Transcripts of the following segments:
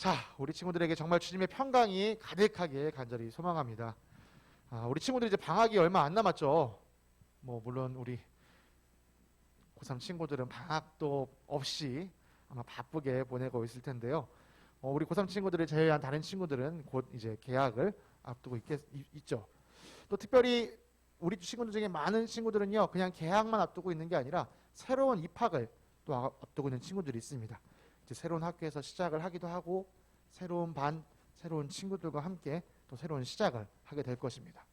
자, 우리 친구들에게 정말 주님의 평강이 가득하게 간절히 소망합니다. 우리 친구들이 이제 방학이 얼마 안 남았죠. 뭐 물론 우리 고3 친구들은 방학도 없이 아마 바쁘게 보내고 있을 텐데요. 우리 고3 친구들을 제외한 다른 친구들은 곧 이제 개학을 앞두고 있죠. 또 특별히 우리 친구들 중에 많은 친구들은요, 그냥 개학만 앞두고 있는 게 아니라 새로운 입학을 또 앞두고 있는 친구들이 있습니다. 이제 새로운 학교에서 시작을 하기도 하고 새로운 반, 새로운 친구들과 함께 또 새로운 시작을 하게 될 것입니다.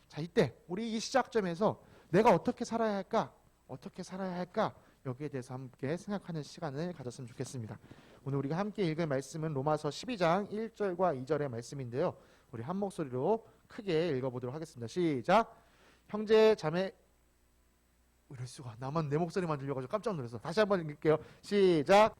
자, 이때 우리 이 시작점에서 내가 어떻게 살아야 할까? 어떻게 살아야 할까? 여기에 대해서 함께 생각하는 시간을 가졌으면 좋겠습니다. 오늘 우리가 함께 읽을 말씀은 로마서 12장 1절과 2절의 말씀인데요. 우리 한 목소리로 크게 읽어보도록 하겠습니다. 시작! 형제 자매, 이럴 수가, 나만 내 목소리만 들려가지고 깜짝 놀랐어. 다시 한번 읽을게요. 시작!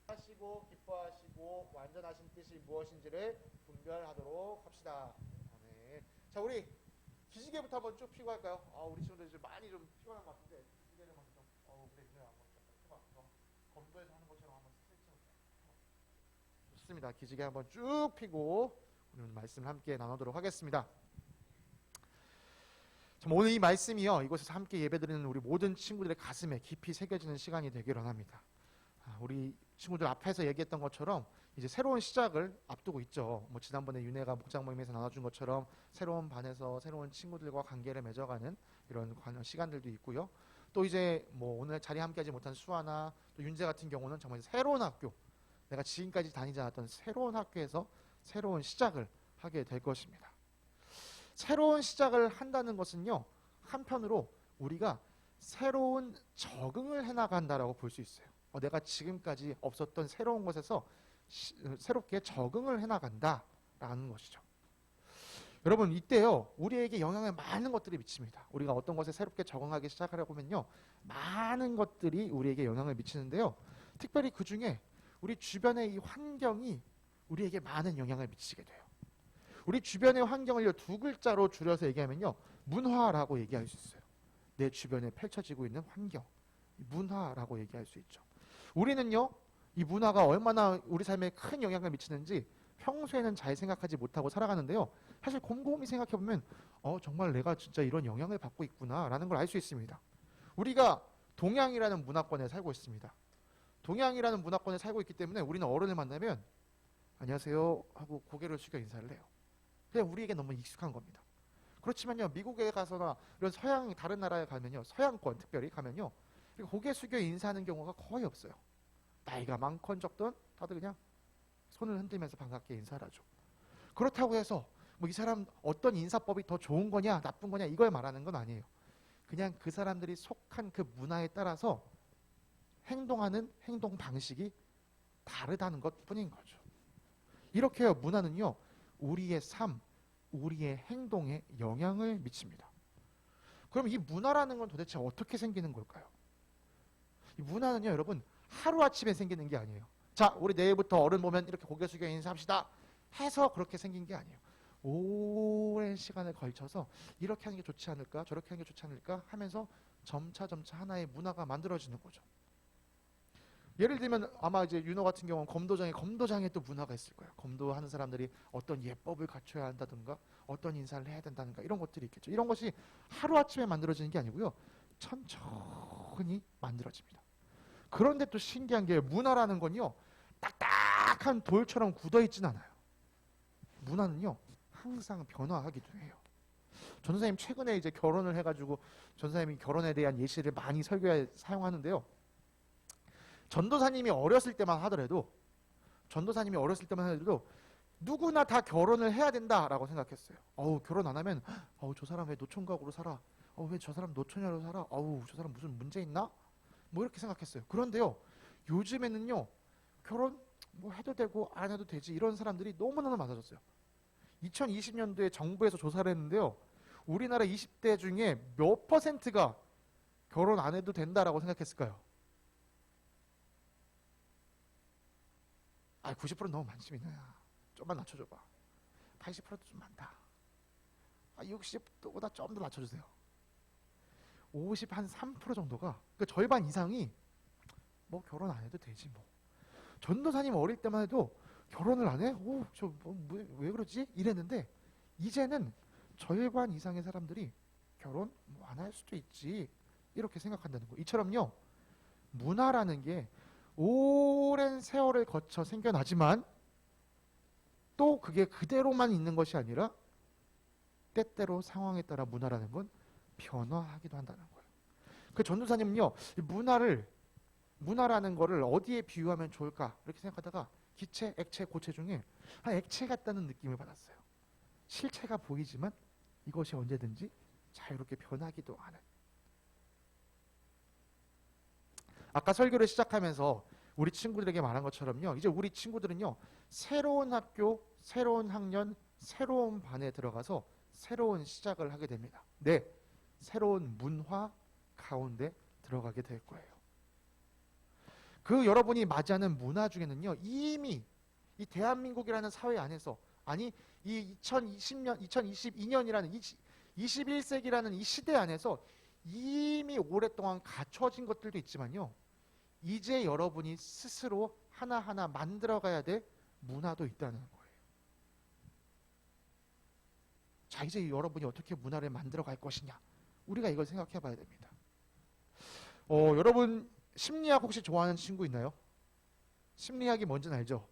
하시고 기뻐하시고 완전하신 뜻이 무엇인지를 분별하도록 합시다. 네. 자, 우리 기지개부터 한번 쭉 피고 할까요? 우리 친구들 좀 많이 좀 피곤한 것 같은데 기지개를 먼저 좀 그래 한번 해봐. 검도에서 하는 것처럼 한번 스트레칭. 좋습니다. 기지개 한번 쭉 피고 오늘 말씀을 함께 나누도록 하겠습니다. 오늘 이 말씀이요, 이곳에서 함께 예배드리는 우리 모든 친구들의 가슴에 깊이 새겨지는 시간이 되기를 원합니다. 우리 친구들 앞에서 얘기했던 것처럼 이제 새로운 시작을 앞두고 있죠. 뭐 지난번에 윤혜가 목장 모임에서 나눠준 것처럼 새로운 반에서 새로운 친구들과 관계를 맺어가는 이런 시간들도 있고요. 또 이제 뭐 오늘 자리 함께하지 못한 수아나 또 윤재 같은 경우는 정말 새로운 학교, 내가 지금까지 다니지 않았던 새로운 학교에서 새로운 시작을 하게 될 것입니다. 새로운 시작을 한다는 것은요, 한편으로 우리가 새로운 적응을 해나간다라고 볼 수 있어요. 내가 지금까지 없었던 새로운 곳에서 새롭게 적응을 해나간다라는 것이죠. 여러분, 이때요, 우리에게 영향을 많은 것들이 미칩니다. 우리가 어떤 것에 새롭게 적응하기 시작하려고 하면요, 많은 것들이 우리에게 영향을 미치는데요, 특별히 그 중에 우리 주변의 이 환경이 우리에게 많은 영향을 미치게 돼요. 우리 주변의 환경을 두 글자로 줄여서 얘기하면요, 문화라고 얘기할 수 있어요. 내 주변에 펼쳐지고 있는 환경, 문화라고 얘기할 수 있죠. 우리는요, 이 문화가 얼마나 우리 삶에 큰 영향을 미치는지 평소에는 잘 생각하지 못하고 살아가는데요, 사실 곰곰이 생각해보면 정말 내가 진짜 이런 영향을 받고 있구나 라는 걸 알 수 있습니다. 우리가 동양이라는 문화권에 살고 있습니다. 동양이라는 문화권에 살고 있기 때문에 우리는 어른을 만나면 안녕하세요 하고 고개를 숙여 인사를 해요. 그냥 우리에게 너무 익숙한 겁니다. 그렇지만요, 미국에 가서나 이런 서양 다른 나라에 가면요, 서양권 특별히 가면요, 고개 숙여 인사하는 경우가 거의 없어요. 나이가 많건 적든 다들 그냥 손을 흔들면서 반갑게 인사를 하죠. 그렇다고 해서 뭐 이 사람 어떤 인사법이 더 좋은 거냐 나쁜 거냐 이걸 말하는 건 아니에요. 그냥 그 사람들이 속한 그 문화에 따라서 행동하는 행동 방식이 다르다는 것뿐인 거죠. 이렇게 문화는요, 우리의 삶, 우리의 행동에 영향을 미칩니다. 그럼 이 문화라는 건 도대체 어떻게 생기는 걸까요? 이 문화는요, 여러분, 하루아침에 생기는 게 아니에요. 자, 우리 내일부터 어른 보면 이렇게 고개 숙여 인사합시다 해서 그렇게 생긴 게 아니에요. 오랜 시간을 걸쳐서 이렇게 하는 게 좋지 않을까, 저렇게 하는 게 좋지 않을까 하면서 점차 하나의 문화가 만들어지는 거죠. 예를 들면 아마 이제 윤호 같은 경우는 검도장에 또 문화가 있을 거예요. 검도하는 사람들이 어떤 예법을 갖춰야 한다든가 어떤 인사를 해야 된다든가 이런 것들이 있겠죠. 이런 것이 하루아침에 만들어지는 게 아니고요, 천천히 만들어집니다. 그런데 또 신기한 게 문화라는 건요, 딱딱한 돌처럼 굳어있진 않아요. 문화는요, 항상 변화하기도 해요. 전도사님 최근에 이제 결혼을 해가지고 전도사님이 결혼에 대한 예시를 많이 설교에 사용하는데요, 전도사님이 어렸을 때만 하더라도 누구나 다 결혼을 해야 된다라고 생각했어요. 결혼 안 하면 저 사람 왜 노총각으로 살아? 왜 저 사람 노처녀로 살아? 저 사람 무슨 문제 있나? 뭐 이렇게 생각했어요. 그런데요, 요즘에는요, 결혼 뭐 해도 되고 안 해도 되지 이런 사람들이 너무너무 많아졌어요. 2020년도에 정부에서 조사를 했는데요, 우리나라 20대 중에 몇 퍼센트가 결혼 안 해도 된다라고 생각했을까요? 90% 너무 많지 민호야. 좀만 낮춰줘봐. 80%도 좀 많다. 60보다 좀 더 낮춰주세요. 53% 정도가, 그 절반 이상이 뭐 결혼 안 해도 되지 뭐. 전도사님 어릴 때만 해도 결혼을 안 해? 왜 그러지? 이랬는데 이제는 절반 이상의 사람들이 결혼 안 할 수도 있지 이렇게 생각한다는 거. 이처럼요, 문화라는 게 오랜 세월을 거쳐 생겨나지만 또 그게 그대로만 있는 것이 아니라 때때로 상황에 따라 문화라는 건 변화하기도 한다는 거예요. 그 전도사님은요, 문화라는 거를 어디에 비유하면 좋을까 이렇게 생각하다가 기체, 액체, 고체 중에 액체 같다는 느낌을 받았어요. 실체가 보이지만 이것이 언제든지 자유롭게 변하기도 하는. 아까 설교를 시작하면서 우리 친구들에게 말한 것처럼요, 이제 우리 친구들은요, 새로운 학교, 새로운 학년, 새로운 반에 들어가서 새로운 시작을 하게 됩니다. 네, 새로운 문화 가운데 들어가게 될 거예요. 그 여러분이 맞이하는 문화 중에는요, 이미 이 대한민국이라는 사회 안에서, 아니 이 2020년, 2022년이라는 21세기라는 이 시대 안에서 이미 오랫동안 갖춰진 것들도 있지만요, 이제 여러분이 스스로 하나하나 만들어가야 될 문화도 있다는 거예요. 자, 이제 여러분이 어떻게 문화를 만들어갈 것이냐, 우리가 이걸 생각해 봐야 됩니다. 여러분 심리학 혹시 좋아하는 친구 있나요? 심리학이 뭔지는 알죠?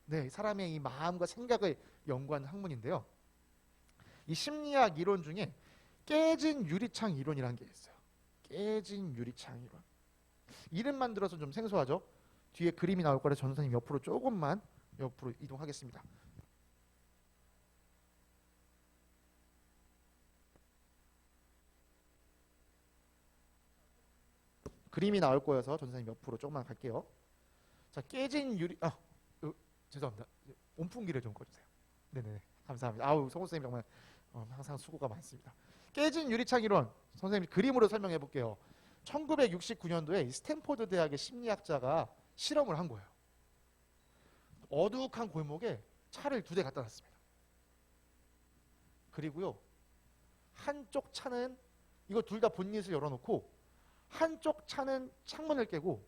네, 사람의 이 마음과 생각을 연구하는 학문인데요. 이 심리학 이론 중에 깨진 유리창 이론이라는 게 있어요. 깨진 유리창 이론. 이름만 들어서 좀 생소하죠? 뒤에 그림이 나올 거라 전도사님 옆으로 조금만 옆으로 이동하겠습니다. 그림이 나올 거여서 전도사님 옆으로 조금만 갈게요. 자, 깨진 죄송합니다. 온풍기를 좀 꺼주세요. 네네, 감사합니다. 성우 선생님 정말 항상 수고가 많습니다. 깨진 유리창 이론, 선생님 그림으로 설명해 볼게요. 1969년도에 스탠포드 대학의 심리학자가 실험을 한 거예요. 어둑한 골목에 차를 2대 갖다 놨습니다. 그리고요, 한쪽 차는 이거 둘 다 본닛을 열어놓고 한쪽 차는 창문을 깨고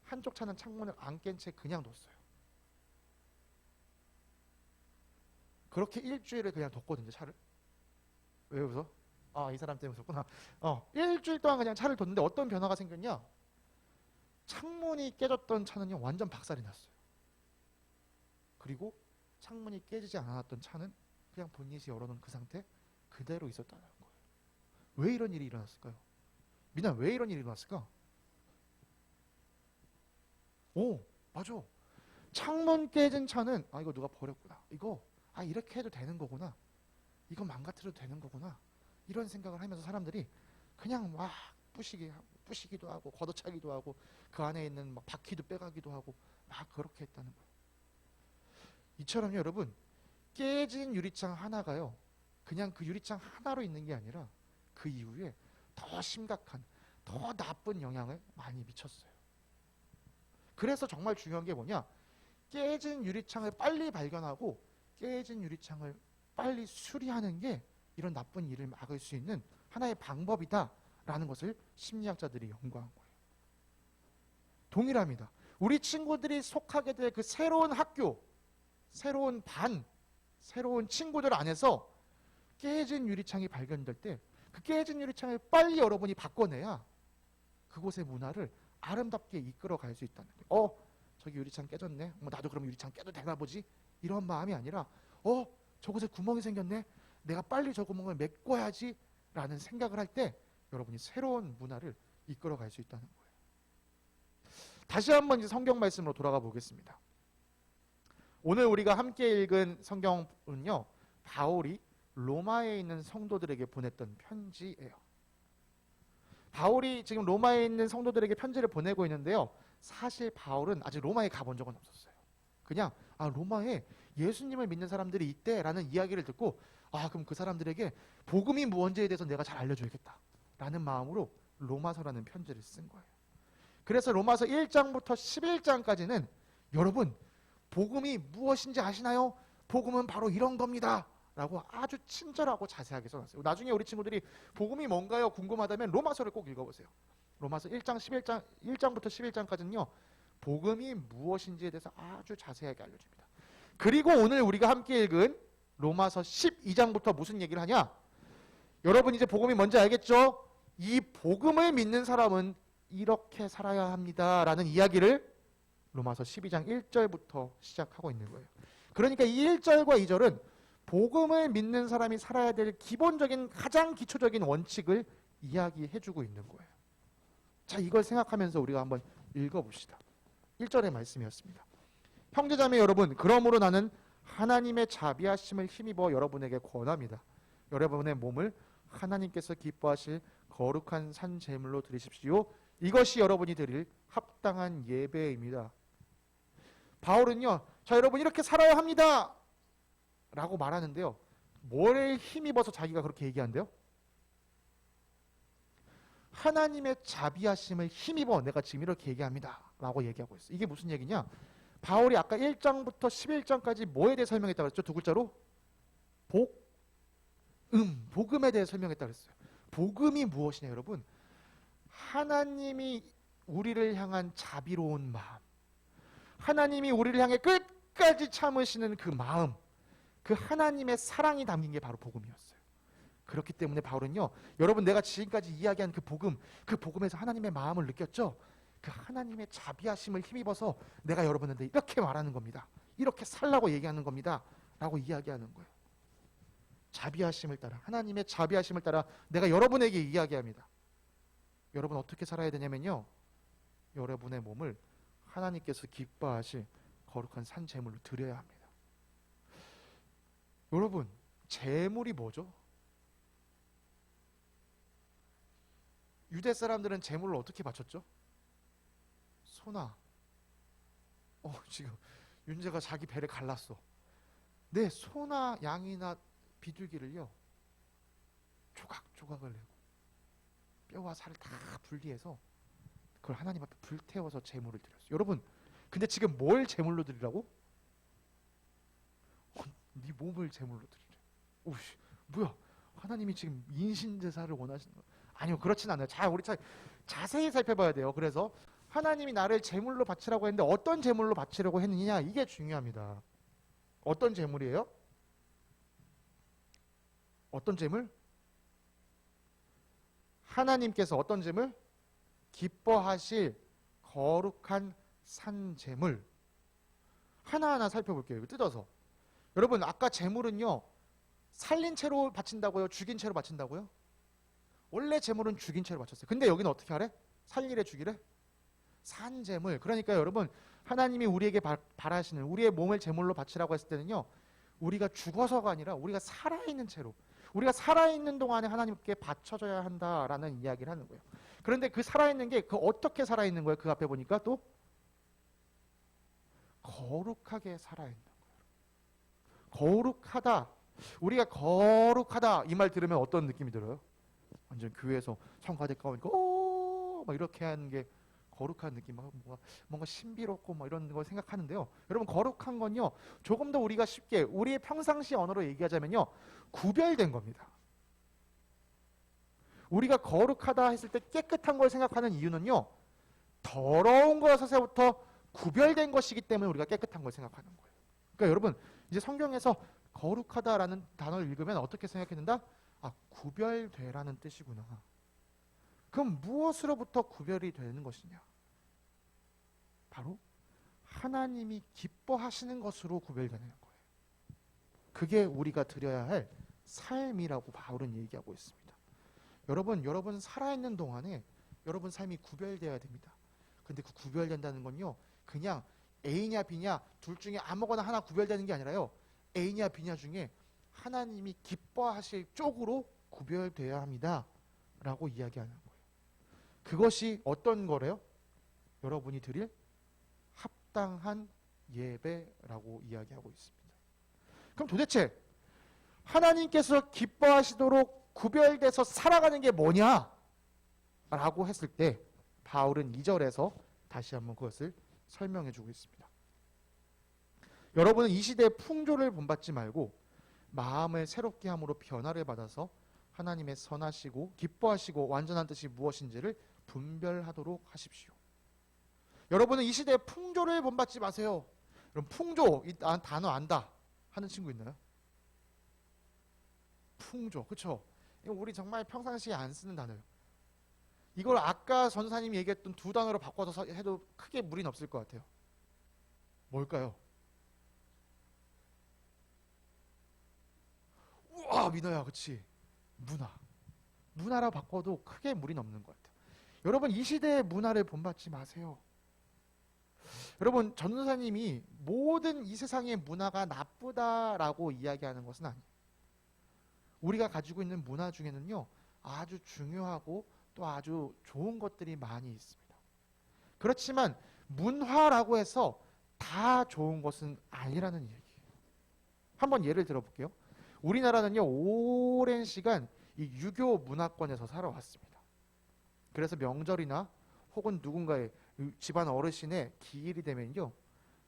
한쪽 차는 창문을 안 깬 채 그냥 뒀어요. 그렇게 일주일을 그냥 뒀거든요, 차를. 왜 웃어? 이 사람 때문에 웃었구나. 일주일 동안 그냥 차를 뒀는데 어떤 변화가 생겼냐? 창문이 깨졌던 차는요, 완전 박살이 났어요. 그리고 창문이 깨지지 않았던 차는 그냥 본닛이 열어놓은 그 상태 그대로 있었다는 거예요. 왜 이런 일이 일어났을까요? 미나, 왜 이런 일이 일어났을까? 맞아. 창문 깨진 차는 이거 누가 버렸구나. 이거 이렇게 해도 되는 거구나. 이거 망가뜨려도 되는 거구나. 이런 생각을 하면서 사람들이 그냥 막 부시기도 하고 걷어차기도 하고 그 안에 있는 막 바퀴도 빼가기도 하고 막 그렇게 했다는 거예요. 이처럼요, 여러분, 깨진 유리창 하나가요, 그냥 그 유리창 하나로 있는 게 아니라 그 이후에 더 심각한, 더 나쁜 영향을 많이 미쳤어요. 그래서 정말 중요한 게 뭐냐? 깨진 유리창을 빨리 발견하고 깨진 유리창을 빨리 수리하는 게 이런 나쁜 일을 막을 수 있는 하나의 방법이다라는 것을 심리학자들이 연구한 거예요. 동일합니다. 우리 친구들이 속하게 될 그 새로운 학교, 새로운 반, 새로운 친구들 안에서 깨진 유리창이 발견될 때 그 깨진 유리창을 빨리 여러분이 바꿔내야 그곳의 문화를 아름답게 이끌어갈 수 있다는 거예요. 저기 유리창 깨졌네. 나도 그럼 유리창 깨도 되나 보지? 이런 마음이 아니라 저곳에 구멍이 생겼네. 내가 빨리 저 구멍을 메꿔야지 라는 생각을 할 때 여러분이 새로운 문화를 이끌어갈 수 있다는 거예요. 다시 한번 이제 성경 말씀으로 돌아가 보겠습니다. 오늘 우리가 함께 읽은 성경은요, 바울이 로마에 있는 성도들에게 보냈던 편지예요. 바울이 지금 로마에 있는 성도들에게 편지를 보내고 있는데요, 사실 바울은 아직 로마에 가본 적은 없었어요. 그냥 로마에 예수님을 믿는 사람들이 있대라는 이야기를 듣고 그럼 그 사람들에게 복음이 무언지에 대해서 내가 잘 알려줘야겠다 라는 마음으로 로마서라는 편지를 쓴 거예요. 그래서 로마서 1장부터 11장까지는 여러분 복음이 무엇인지 아시나요? 복음은 바로 이런 겁니다 라고 아주 친절하고 자세하게 써놨어요. 나중에 우리 친구들이 복음이 뭔가요? 궁금하다면 로마서를 꼭 읽어보세요. 로마서 1장부터 11장까지는요 복음이 무엇인지에 대해서 아주 자세하게 알려줍니다. 그리고 오늘 우리가 함께 읽은 로마서 12장부터 무슨 얘기를 하냐? 여러분 이제 복음이 뭔지 알겠죠? 이 복음을 믿는 사람은 이렇게 살아야 합니다 라는 이야기를 로마서 12장 1절부터 시작하고 있는 거예요. 그러니까 이 1절과 2절은 복음을 믿는 사람이 살아야 될 기본적인 가장 기초적인 원칙을 이야기해주고 있는 거예요. 자, 이걸 생각하면서 우리가 한번 읽어봅시다. 1절의 말씀이었습니다. 형제자매 여러분, 그러므로 나는 하나님의 자비하심을 힘입어 여러분에게 권합니다. 여러분의 몸을 하나님께서 기뻐하실 거룩한 산 제물로 드리십시오. 이것이 여러분이 드릴 합당한 예배입니다. 바울은요, 자 여러분 이렇게 살아야 합니다 라고 말하는데요, 뭘 힘입어서 자기가 그렇게 얘기한대요? 하나님의 자비하심을 힘입어 내가 지금 이렇게 얘기합니다 라고 얘기하고 있어요. 이게 무슨 얘기냐? 바울이 아까 1장부터 11장까지 뭐에 대해 설명했다고 했죠? 두 글자로? 복음에 대해 설명했다고 했어요. 복음이 무엇이냐 여러분? 하나님이 우리를 향한 자비로운 마음, 하나님이 우리를 향해 끝까지 참으시는 그 마음, 그 하나님의 사랑이 담긴 게 바로 복음이었어요. 그렇기 때문에 바울은요, 여러분 내가 지금까지 이야기한 그 복음에서 하나님의 마음을 느꼈죠? 그 하나님의 자비하심을 힘입어서 내가 여러분한테 이렇게 말하는 겁니다. 이렇게 살라고 얘기하는 겁니다 라고 이야기하는 거예요. 자비하심을 따라, 하나님의 자비하심을 따라 내가 여러분에게 이야기합니다. 여러분 어떻게 살아야 되냐면요, 여러분의 몸을 하나님께서 기뻐하실 거룩한 산 제물로 드려야 합니다. 여러분 제물이 뭐죠? 유대 사람들은 제물을 어떻게 바쳤죠? 소나. 지금 윤재가 자기 배를 갈랐어. 네, 소나 양이나 비둘기를요 조각조각을 내고 뼈와 살을 다 분리해서 그걸 하나님 앞에 불태워서 제물을 드렸어요. 여러분 근데 지금 뭘 제물로 드리라고? 네 몸을 제물로 드리래. 오씨, 뭐야, 하나님이 지금 인신제사를 원하시는 거? 아니요, 그렇진 않아요. 자, 우리 자세히 살펴봐야 돼요. 그래서 하나님이 나를 제물로 바치라고 했는데 어떤 제물로 바치려고 했느냐, 이게 중요합니다. 어떤 제물이에요? 어떤 제물? 하나님께서 어떤 제물? 기뻐하실 거룩한 산 제물. 하나하나 살펴볼게요. 뜯어서. 여러분 아까 제물은요 살린 채로 바친다고요? 죽인 채로 바친다고요? 원래 제물은 죽인 채로 바쳤어요. 근데 여기는 어떻게 하래? 살리래 죽이래? 산 제물. 그러니까 여러분 하나님이 우리에게 바라시는 우리의 몸을 제물로 바치라고 했을 때는요, 우리가 죽어서가 아니라 우리가 살아있는 채로, 우리가 살아있는 동안에 하나님께 바쳐져야 한다라는 이야기를 하는 거예요. 그런데 그 살아있는 게 어떻게 살아있는 거예요? 그 앞에 보니까 또 거룩하게 살아있는 거예요. 거룩하다. 우리가 거룩하다 이 말 들으면 어떤 느낌이 들어요? 완전 교회에서 성가대 가오니까 막 이렇게 하는 게 거룩한 느낌, 뭔가 신비롭고 이런 걸 생각하는데요. 여러분 거룩한 건요 조금 더 우리가 쉽게 우리의 평상시 언어로 얘기하자면요 구별된 겁니다. 우리가 거룩하다 했을 때 깨끗한 걸 생각하는 이유는요, 더러운 것에서부터 구별된 것이기 때문에 우리가 깨끗한 걸 생각하는 거예요. 그러니까 여러분 이제 성경에서 거룩하다라는 단어를 읽으면 어떻게 생각했는다? 구별되라는 뜻이구나. 그럼 무엇으로부터 구별이 되는 것이냐? 바로 하나님이 기뻐하시는 것으로 구별되는 거예요. 그게 우리가 드려야 할 삶이라고 바울은 얘기하고 있습니다. 여러분 살아있는 동안에 여러분 삶이 구별되어야 됩니다. 근데 그 구별된다는 건요 그냥 A냐 B냐 둘 중에 아무거나 하나 구별되는 게 아니라요, A냐 B냐 중에 하나님이 기뻐하실 쪽으로 구별되어야 합니다 라고 이야기하는 거예요. 그것이 어떤 거래요? 여러분이 드릴 합당한 예배라고 이야기하고 있습니다. 그럼 도대체 하나님께서 기뻐하시도록 구별돼서 살아가는 게 뭐냐? 라고 했을 때 바울은 2절에서 다시 한번 그것을 설명해 주고 있습니다. 여러분은 이 시대의 풍조를 본받지 말고 마음을 새롭게 함으로 변화를 받아서 하나님의 선하시고 기뻐하시고 완전한 뜻이 무엇인지를 분별하도록 하십시오. 여러분은 이 시대의 풍조를 본받지 마세요. 그럼 풍조, 이 단어 안다 하는 친구 있나요? 풍조, 그렇죠? 우리 정말 평상시에 안 쓰는 단어예요. 이걸 아까 전사님이 얘기했던 두 단어로 바꿔서 해도 크게 무리는 없을 것 같아요. 뭘까요? 우와, 민호야, 그렇지? 문화라 바꿔도 크게 무리는 없는 것 같아요. 여러분, 이 시대의 문화를 본받지 마세요. 여러분, 전도사님이 모든 이 세상의 문화가 나쁘다라고 이야기하는 것은 아니에요. 우리가 가지고 있는 문화 중에는요, 아주 중요하고 또 아주 좋은 것들이 많이 있습니다. 그렇지만 문화라고 해서 다 좋은 것은 아니라는 얘기예요. 한번 예를 들어볼게요. 우리나라는요, 오랜 시간 이 유교 문화권에서 살아왔습니다. 그래서 명절이나 혹은 누군가의 집안 어르신의 기일이 되면요,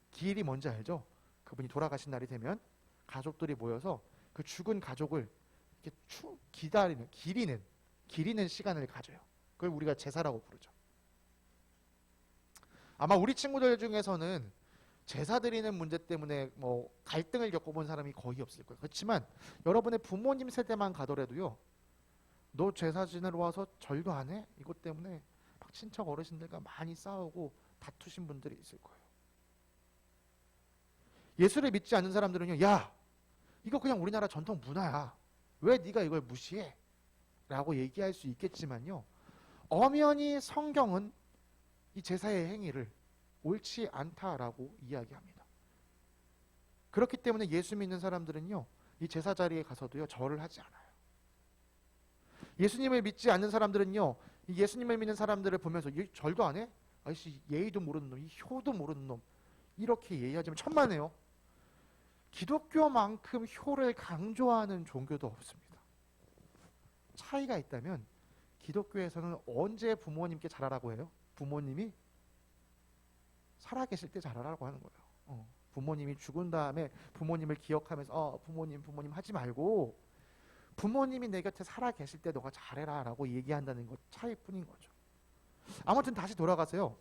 기일이 뭔지 알죠? 그분이 돌아가신 날이 되면 가족들이 모여서 그 죽은 가족을 이렇게 기리는 시간을 가져요. 그걸 우리가 제사라고 부르죠. 아마 우리 친구들 중에서는 제사 드리는 문제 때문에 뭐 갈등을 겪어본 사람이 거의 없을 거예요. 그렇지만 여러분의 부모님 세대만 가더라도요, 너 제사 지내러 와서 절도 안 해? 이것 때문에 막 친척 어르신들과 많이 싸우고 다투신 분들이 있을 거예요. 예수를 믿지 않는 사람들은요, 야, 이거 그냥 우리나라 전통 문화야. 왜 네가 이걸 무시해? 라고 얘기할 수 있겠지만요, 엄연히 성경은 이 제사의 행위를 옳지 않다라고 이야기합니다. 그렇기 때문에 예수 믿는 사람들은요, 이 제사 자리에 가서도요, 절을 하지 않아요. 예수님을 믿지 않는 사람들은요, 이 예수님을 믿는 사람들을 보면서 절도 안 해? 아이씨, 예의도 모르는 놈, 이 효도 모르는 놈, 이렇게 얘기하지만 천만에요. 기독교만큼 효를 강조하는 종교도 없습니다. 차이가 있다면 기독교에서는 언제 부모님께 잘하라고 해요? 부모님이 살아계실 때 잘하라고 하는 거예요. 부모님이 죽은 다음에 부모님을 기억하면서 부모님 하지 말고 부모님이 내 곁에 살아계실 때 너가 잘해라 라고 얘기한다는 것 차이뿐인 거죠. 아무튼 다시 돌아가세요.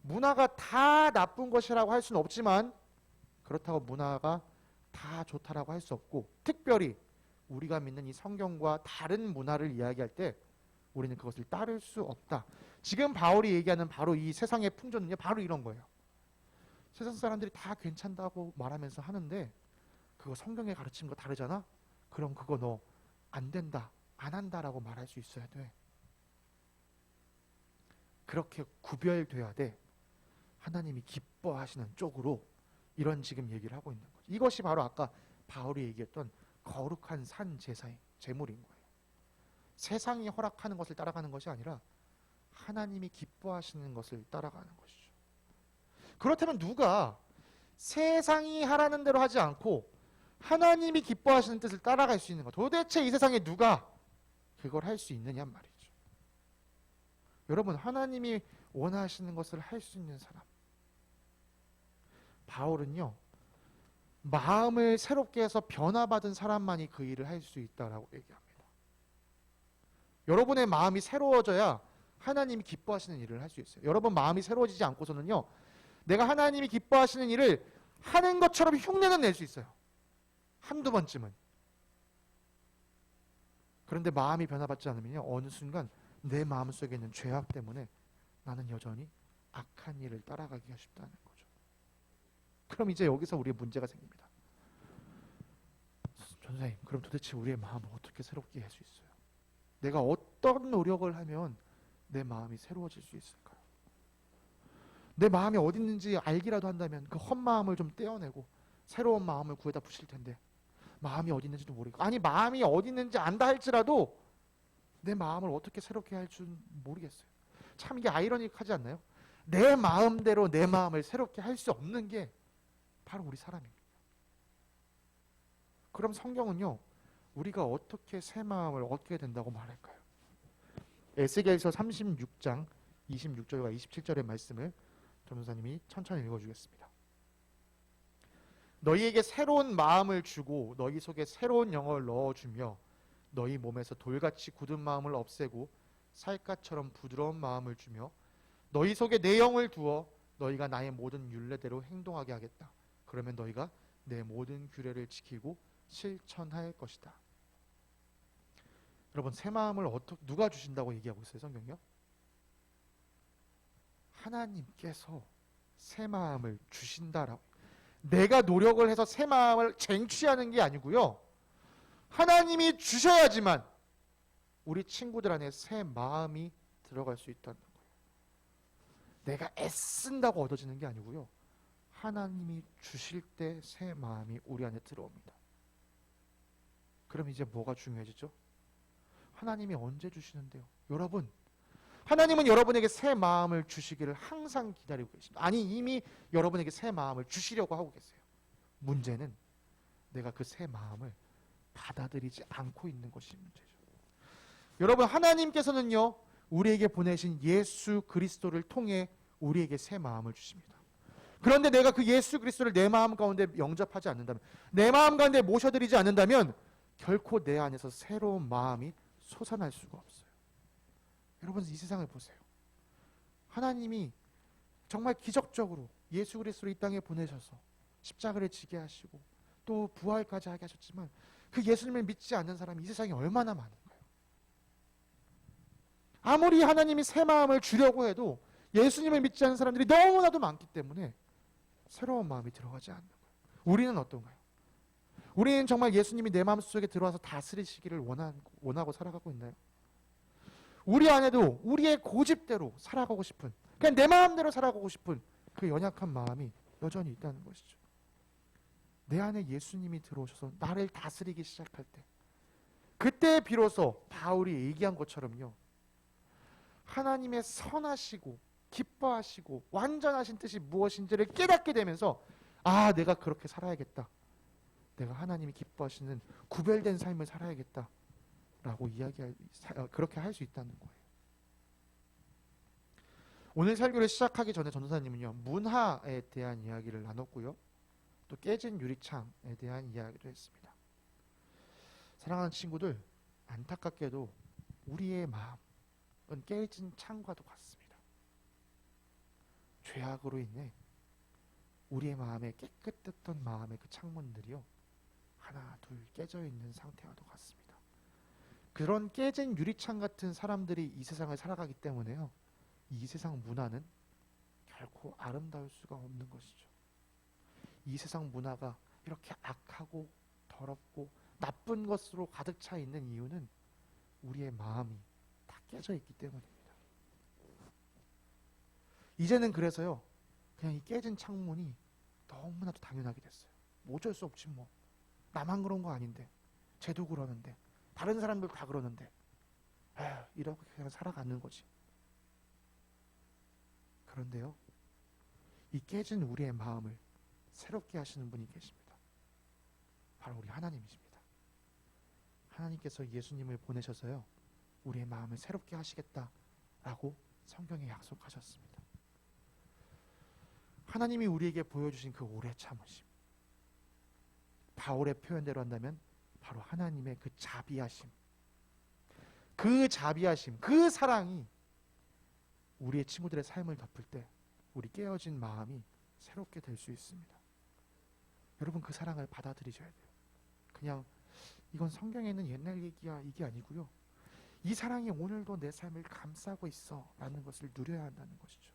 문화가 다 나쁜 것이라고 할 수는 없지만 그렇다고 문화가 다 좋다라고 할 수 없고, 특별히 우리가 믿는 이 성경과 다른 문화를 이야기할 때 우리는 그것을 따를 수 없다. 지금 바울이 얘기하는 바로 이 세상의 풍조는요, 바로 이런 거예요. 세상 사람들이 다 괜찮다고 말하면서 하는데 그거 성경의 가르침과 다르잖아? 그럼 그거 너 안 된다, 안 한다라고 말할 수 있어야 돼. 그렇게 구별돼야 돼. 하나님이 기뻐하시는 쪽으로 이런 지금 얘기를 하고 있는 거죠. 이것이 바로 아까 바울이 얘기했던 거룩한 산 제사의 제물인 거예요. 세상이 허락하는 것을 따라가는 것이 아니라 하나님이 기뻐하시는 것을 따라가는 것이죠. 그렇다면 누가 세상이 하라는 대로 하지 않고 하나님이 기뻐하시는 뜻을 따라갈 수 있는가? 도대체 이 세상에 누가 그걸 할 수 있느냐 말이죠. 여러분, 하나님이 원하시는 것을 할 수 있는 사람, 바울은요, 마음을 새롭게 해서 변화받은 사람만이 그 일을 할 수 있다라고 얘기합니다. 여러분의 마음이 새로워져야 하나님이 기뻐하시는 일을 할 수 있어요. 여러분 마음이 새로워지지 않고서는요, 내가 하나님이 기뻐하시는 일을 하는 것처럼 흉내는 낼 수 있어요. 한두 번쯤은. 그런데 마음이 변화받지 않으면요, 어느 순간 내 마음속에 있는 죄악 때문에 나는 여전히 악한 일을 따라가기가 쉽다는 거죠. 그럼 이제 여기서 우리의 문제가 생깁니다. 전사님, 그럼 도대체 우리의 마음을 어떻게 새롭게 할 수 있어요? 내가 어떤 노력을 하면 내 마음이 새로워질 수 있을까요? 내 마음이 어디 있는지 알기라도 한다면 그 헛마음을 좀 떼어내고 새로운 마음을 구해다 붙일 텐데, 마음이 어디 있는지도 모르고, 아니 마음이 어디 있는지 안다 할지라도 내 마음을 어떻게 새롭게 할 줄 모르겠어요. 참 이게 아이러니하지 않나요? 내 마음대로 내 마음을 새롭게 할 수 없는 게 바로 우리 사람입니다. 그럼 성경은요, 우리가 어떻게 새 마음을 얻게 된다고 말할까요? 에스겔서 36장 26절과 27절의 말씀을 전도사님이 천천히 읽어주겠습니다. 너희에게 새로운 마음을 주고 너희 속에 새로운 영을 넣어주며 너희 몸에서 돌같이 굳은 마음을 없애고 살갗처럼 부드러운 마음을 주며 너희 속에 내 영을 두어 너희가 나의 모든 율례대로 행동하게 하겠다. 그러면 너희가 내 모든 규례를 지키고 실천할 것이다. 여러분, 새 마음을 누가 주신다고 얘기하고 있어요, 성경이요? 하나님께서 새 마음을 주신다라고. 내가 노력을 해서 새 마음을 쟁취하는 게 아니고요, 하나님이 주셔야지만 우리 친구들 안에 새 마음이 들어갈 수 있다는 거예요. 내가 애쓴다고 얻어지는 게 아니고요, 하나님이 주실 때 새 마음이 우리 안에 들어옵니다. 그럼 이제 뭐가 중요해지죠? 하나님이 언제 주시는데요? 여러분, 하나님은 여러분에게 새 마음을 주시기를 항상 기다리고 계십니다. 아니, 이미 여러분에게 새 마음을 주시려고 하고 계세요. 문제는 내가 그 새 마음을 받아들이지 않고 있는 것이 문제죠. 여러분, 하나님께서는요, 우리에게 보내신 예수 그리스도를 통해 우리에게 새 마음을 주십니다. 그런데 내가 그 예수 그리스도를 내 마음 가운데 영접하지 않는다면, 내 마음 가운데 모셔드리지 않는다면 결코 내 안에서 새로운 마음이 솟아날 수가 없어요. 여러분, 이 세상을 보세요. 하나님이 정말 기적적으로 예수 그리스도를 이 땅에 보내셔서 십자가를 지게 하시고 또 부활까지 하게 하셨지만 그 예수님을 믿지 않는 사람이 이 세상에 얼마나 많은가요? 아무리 하나님이 새 마음을 주려고 해도 예수님을 믿지 않는 사람들이 너무나도 많기 때문에 새로운 마음이 들어가지 않는 거예요. 우리는 어떤가요? 우리는 정말 예수님이 내 마음속에 들어와서 다스리시기를 원하고 살아가고 있나요? 우리 안에도 우리의 고집대로 살아가고 싶은, 그냥 내 마음대로 살아가고 싶은 그 연약한 마음이 여전히 있다는 것이죠. 내 안에 예수님이 들어오셔서 나를 다스리기 시작할 때, 그때 비로소 바울이 얘기한 것처럼요, 하나님의 선하시고 기뻐하시고 완전하신 뜻이 무엇인지를 깨닫게 되면서, 아, 내가 그렇게 살아야겠다, 내가 하나님이 기뻐하시는 구별된 삶을 살아야겠다 라고 그렇게 할 수 있다는 거예요. 오늘 설교를 시작하기 전에 전도사님은요, 문화에 대한 이야기를 나눴고요, 또 깨진 유리창에 대한 이야기도 했습니다. 사랑하는 친구들, 안타깝게도 우리의 마음은 깨진 창과도 같습니다. 죄악으로 인해 우리의 마음에, 깨끗했던 마음의 그 창문들이요, 하나 둘 깨져 있는 상태와도 같습니다. 그런 깨진 유리창 같은 사람들이 이 세상을 살아가기 때문에요, 이 세상 문화는 결코 아름다울 수가 없는 것이죠. 이 세상 문화가 이렇게 악하고 더럽고 나쁜 것으로 가득 차 있는 이유는 우리의 마음이 다 깨져 있기 때문입니다. 이제는 그래서요, 그냥 이 깨진 창문이 너무나도 당연하게 됐어요. 뭐 어쩔 수 없지 뭐. 나만 그런 거 아닌데, 쟤도 그러는데, 다른 사람들 다 그러는데, 에휴, 이렇게 그냥 살아가는 거지. 그런데요, 이 깨진 우리의 마음을 새롭게 하시는 분이 계십니다. 바로 우리 하나님이십니다. 하나님께서 예수님을 보내셔서요, 우리의 마음을 새롭게 하시겠다라고 성경에 약속하셨습니다. 하나님이 우리에게 보여주신 그 오래 참으심, 바울의 표현대로 한다면 바로 하나님의 그 자비하심, 그 사랑이 우리의 친구들의 삶을 덮을 때 우리 깨어진 마음이 새롭게 될 수 있습니다. 여러분, 그 사랑을 받아들이셔야 돼요. 그냥 이건 성경에 있는 옛날 얘기야, 이게 아니고요, 이 사랑이 오늘도 내 삶을 감싸고 있어 라는 것을 누려야 한다는 것이죠.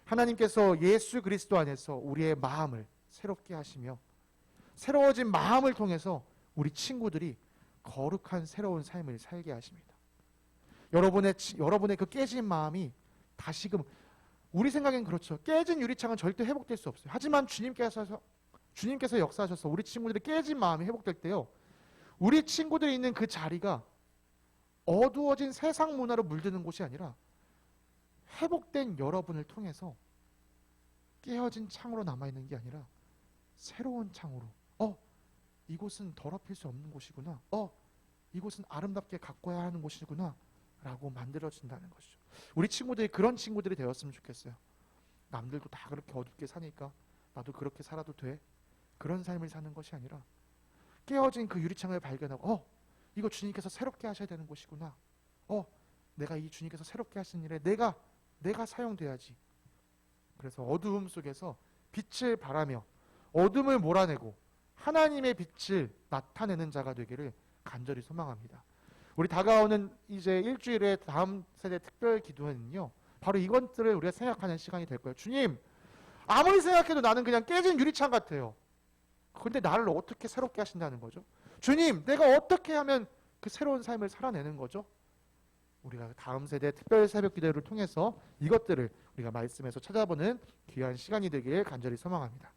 하나님께서 예수 그리스도 안에서 우리의 마음을 새롭게 하시며, 새로워진 마음을 통해서 우리 친구들이 거룩한 새로운 삶을 살게 하십니다. 여러분의 그 깨진 마음이 다시금, 우리 생각엔 그렇죠, 깨진 유리창은 절대 회복될 수 없어요. 하지만 주님께서 역사하셔서 우리 친구들의 깨진 마음이 회복될 때요, 우리 친구들이 있는 그 자리가 어두워진 세상 문화로 물드는 곳이 아니라 회복된 여러분을 통해서 깨어진 창으로 남아있는 게 아니라 새로운 창으로, 이곳은 더럽힐 수 없는 곳이구나. 이곳은 아름답게 가꿔야 하는 곳이구나. 라고 만들어진다는 것이죠. 우리 친구들이 그런 친구들이 되었으면 좋겠어요. 남들도 다 그렇게 어둡게 사니까 나도 그렇게 살아도 돼. 그런 삶을 사는 것이 아니라 깨어진 그 유리창을 발견하고 이거 주님께서 새롭게 하셔야 되는 곳이구나. 내가 이 주님께서 새롭게 하신 일에 내가 사용돼야지. 그래서 어두움 속에서 빛을 발하며 어둠을 몰아내고 하나님의 빛을 나타내는 자가 되기를 간절히 소망합니다. 우리 다가오는 이제 일주일의 다음 세대 특별 기도회는요, 바로 이것들을 우리가 생각하는 시간이 될 거예요. 주님, 아무리 생각해도 나는 그냥 깨진 유리창 같아요. 근데 나를 어떻게 새롭게 하신다는 거죠? 주님, 내가 어떻게 하면 그 새로운 삶을 살아내는 거죠? 우리가 다음 세대 특별 새벽 기도를 통해서 이것들을 우리가 말씀에서 찾아보는 귀한 시간이 되길 간절히 소망합니다.